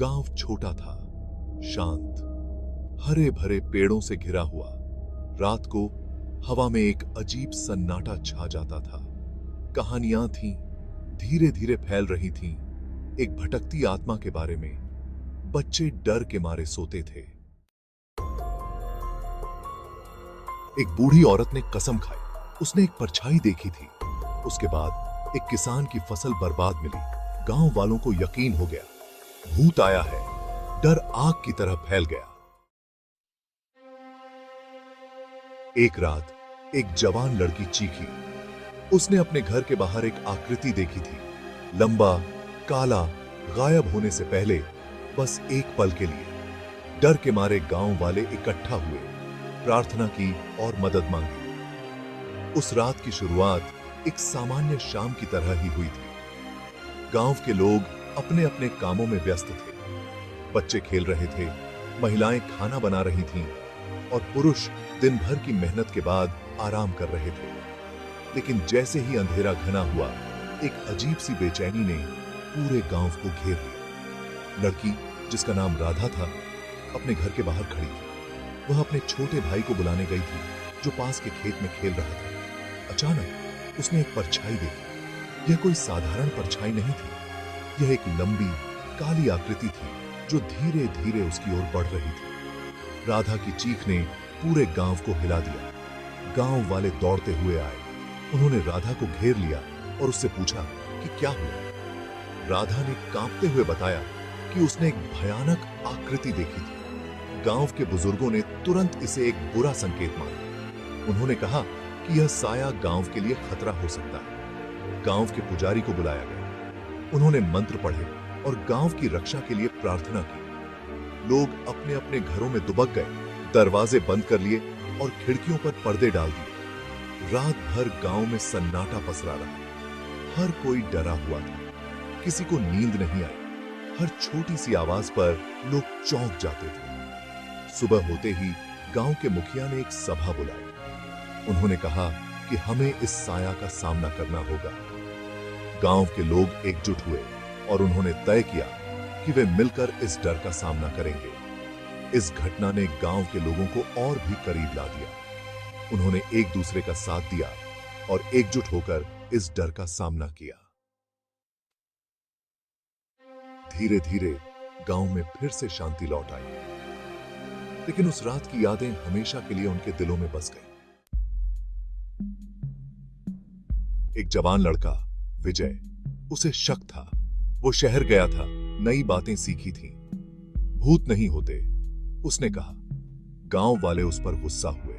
गांव छोटा था, शांत, हरे भरे पेड़ों से घिरा हुआ। रात को हवा में एक अजीब सन्नाटा छा जाता था। कहानियां थीं, धीरे धीरे फैल रही थीं, एक भटकती आत्मा के बारे में। बच्चे डर के मारे सोते थे। एक बूढ़ी औरत ने कसम खाई। उसने एक परछाई देखी थी। उसके बाद एक किसान की फसल बर्बाद मिली। गांव वालों को यकीन हो गया, भूत आया है। डर आग की तरह फैल गया। एक रात एक जवान लड़की चीखी। उसने अपने घर के बाहर एक आकृति देखी थी, लंबा, काला, गायब होने से पहले बस एक पल के लिए। डर के मारे गांव वाले इकट्ठा हुए, प्रार्थना की और मदद मांगी। उस रात की शुरुआत एक सामान्य शाम की तरह ही हुई थी। गांव के लोग अपने अपने कामों में व्यस्त थे। बच्चे खेल रहे थे, महिलाएं खाना बना रही थीं और पुरुष दिन भर की मेहनत के बाद आराम कर रहे थे। लेकिन जैसे ही अंधेरा घना हुआ, एक अजीब सी बेचैनी ने पूरे गांव को घेर लिया। लड़की, जिसका नाम राधा था, अपने घर के बाहर खड़ी थी। वह अपने छोटे भाई को बुलाने गई थी, जो पास के खेत में खेल रहा था। अचानक उसने एक परछाई देखी। यह कोई साधारण परछाई नहीं थी। यह एक लंबी, काली आकृति थी जो धीरे धीरे उसकी ओर बढ़ रही थी। राधा की चीख ने पूरे गांव को हिला दिया। गांव वाले दौड़ते हुए आए। उन्होंने राधा को घेर लिया और उससे पूछा कि क्या हुआ। राधा ने कांपते हुए बताया कि उसने एक भयानक आकृति देखी थी। गांव के बुजुर्गों ने तुरंत इसे एक बुरा संकेत माना। उन्होंने कहा कि यह साया गांव के लिए खतरा हो सकता है। गांव के पुजारी को बुलाया गया। उन्होंने मंत्र पढ़े और गांव की रक्षा के लिए प्रार्थना की। लोग अपने अपने घरों में दुबक गए, दरवाजे बंद कर लिए और खिड़कियों पर पर्दे डाल दिए। रात भर गांव में सन्नाटा पसरा रहा। हर कोई डरा हुआ था। किसी को नींद नहीं आई। हर छोटी सी आवाज पर लोग चौंक जाते थे। सुबह होते ही गांव के मुखिया ने एक सभा बुलाई। उन्होंने कहा कि हमें इस साया का सामना करना होगा। गांव के लोग एकजुट हुए और उन्होंने तय किया कि वे मिलकर इस डर का सामना करेंगे। इस घटना ने गांव के लोगों को और भी करीब ला दिया। उन्होंने एक दूसरे का साथ दिया और एकजुट होकर इस डर का सामना किया। धीरे धीरे गांव में फिर से शांति लौट आई। लेकिन उस रात की यादें हमेशा के लिए उनके दिलों में बस गई। एक जवान लड़का, विजय, उसे शक था। वो शहर गया था, नई बातें सीखी थी। भूत नहीं होते, उसने कहा। गांव वाले उस पर गुस्सा हुए।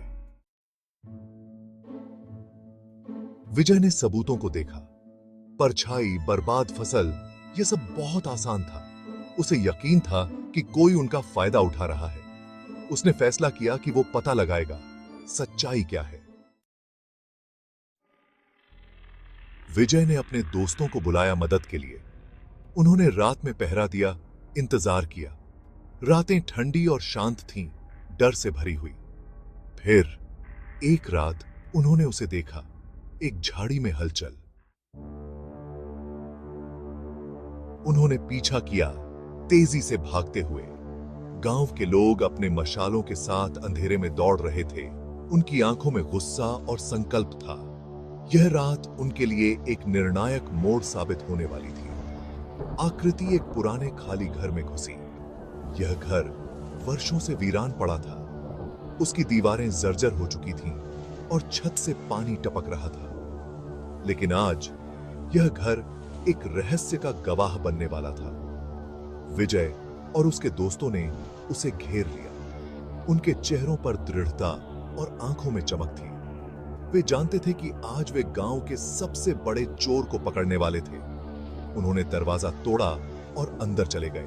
विजय ने सबूतों को देखा। परछाई, बर्बाद फसल, यह सब बहुत आसान था। उसे यकीन था कि कोई उनका फायदा उठा रहा है। उसने फैसला किया कि वो पता लगाएगा सच्चाई क्या है। विजय ने अपने दोस्तों को बुलाया मदद के लिए। उन्होंने रात में पहरा दिया, इंतजार किया। रातें ठंडी और शांत थीं, डर से भरी हुई। फिर एक रात उन्होंने उसे देखा, एक झाड़ी में हलचल। उन्होंने पीछा किया, तेजी से भागते हुए। गांव के लोग अपने मशालों के साथ अंधेरे में दौड़ रहे थे। उनकी आंखों में गुस्सा और संकल्प था। यह रात उनके लिए एक निर्णायक मोड़ साबित होने वाली थी। आकृति एक पुराने खाली घर में घुसी। यह घर वर्षों से वीरान पड़ा था। उसकी दीवारें जर्जर हो चुकी थीं और छत से पानी टपक रहा था। लेकिन आज यह घर एक रहस्य का गवाह बनने वाला था। विजय और उसके दोस्तों ने उसे घेर लिया। उनके चेहरों पर दृढ़ता और आंखों में चमक थी। वे जानते थे कि आज वे गांव के सबसे बड़े चोर को पकड़ने वाले थे। उन्होंने दरवाजा तोड़ा और अंदर चले गए।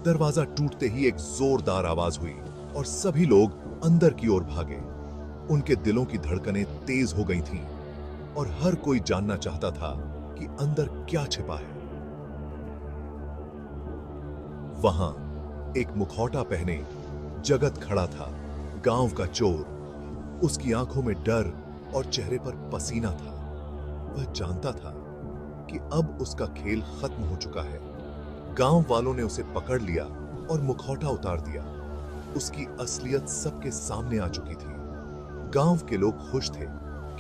दरवाजा टूटते ही एक जोरदार आवाज हुई और सभी लोग अंदर की ओर भागे। उनके दिलों की धड़कनें तेज हो गई थीं और हर कोई जानना चाहता था कि अंदर क्या छिपा है। वहां एक मुखौटा पहने जगत खड़ा था, गांव का चोर। उसकी आंखों में डर और चेहरे पर पसीना था। वह जानता था कि अब उसका खेल खत्म हो चुका है। गांव वालों ने उसे पकड़ लिया और मुखौटा उतार दिया। उसकी असलियत सबके सामने आ चुकी थी। गांव के लोग खुश थे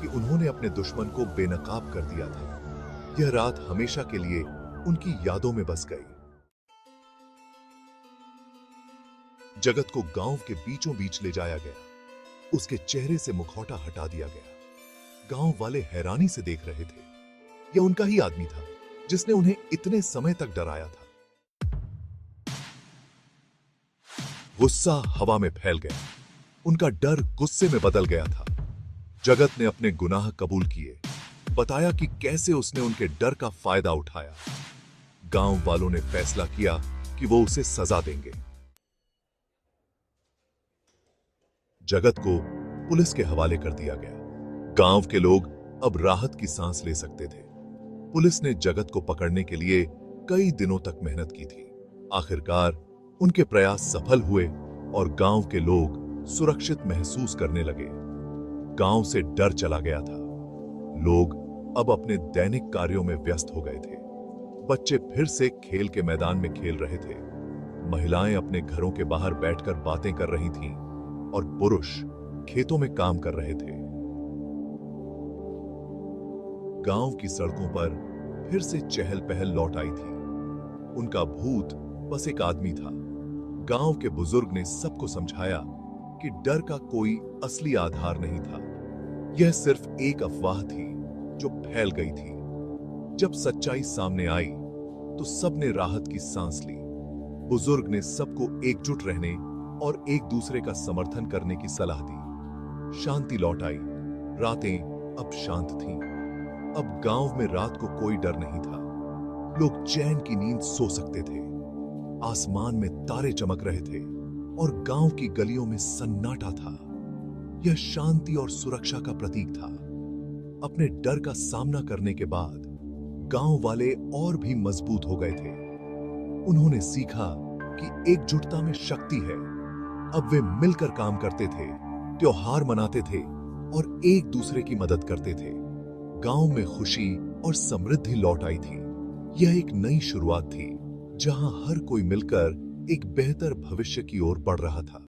कि उन्होंने अपने दुश्मन को बेनकाब कर दिया था। यह रात हमेशा के लिए उनकी यादों में बस गई। जगत को गांव के बीचों बीच ले जाया गया। उसके चेहरे से मुखौटा हटा दिया गया। गांव वाले हैरानी से देख रहे थे। यह उनका ही आदमी था जिसने उन्हें इतने समय तक डराया था। गुस्सा हवा में फैल गया। उनका डर गुस्से में बदल गया था। जगत ने अपने गुनाह कबूल किए, बताया कि कैसे उसने उनके डर का फायदा उठाया। गांव वालों ने फैसला किया कि वो उसे सजा देंगे। जगत को पुलिस के हवाले कर दिया गया। गांव के लोग अब राहत की सांस ले सकते थे। पुलिस ने जगत को पकड़ने के लिए कई दिनों तक मेहनत की थी। आखिरकार उनके प्रयास सफल हुए और गांव के लोग सुरक्षित महसूस करने लगे। गांव से डर चला गया था। लोग अब अपने दैनिक कार्यों में व्यस्त हो गए थे। बच्चे फिर से खेल के मैदान में खेल रहे थे। महिलाएं अपने घरों के बाहर बैठकर बातें कर रही थीं और पुरुष खेतों में काम कर रहे थे। गांव की सड़कों पर फिर से चहल पहल लौट आई थी। उनका भूत बस एक आदमी था। गांव के बुजुर्ग ने सबको समझाया कि डर का कोई असली आधार नहीं था। यह सिर्फ एक अफवाह थी जो फैल गई थी। जब सच्चाई सामने आई तो सबने राहत की सांस ली। बुजुर्ग ने सबको एकजुट रहने और एक दूसरे का समर्थन करने की सलाह दी। शांति लौट आई। रातें अब शांत थीं। अब गांव में रात को कोई डर नहीं था। लोग चैन की नींद सो सकते थे। आसमान में तारे चमक रहे थे और गांव की गलियों में सन्नाटा था। यह शांति और सुरक्षा का प्रतीक था। अपने डर का सामना करने के बाद गांव वाले और भी मजबूत हो गए थे। उन्होंने सीखा कि एकजुटता में शक्ति है। अब वे मिलकर काम करते थे, त्योहार मनाते थे और एक दूसरे की मदद करते थे। गांव में खुशी और समृद्धि लौट आई थी। यह एक नई शुरुआत थी जहां हर कोई मिलकर एक बेहतर भविष्य की ओर बढ़ रहा था।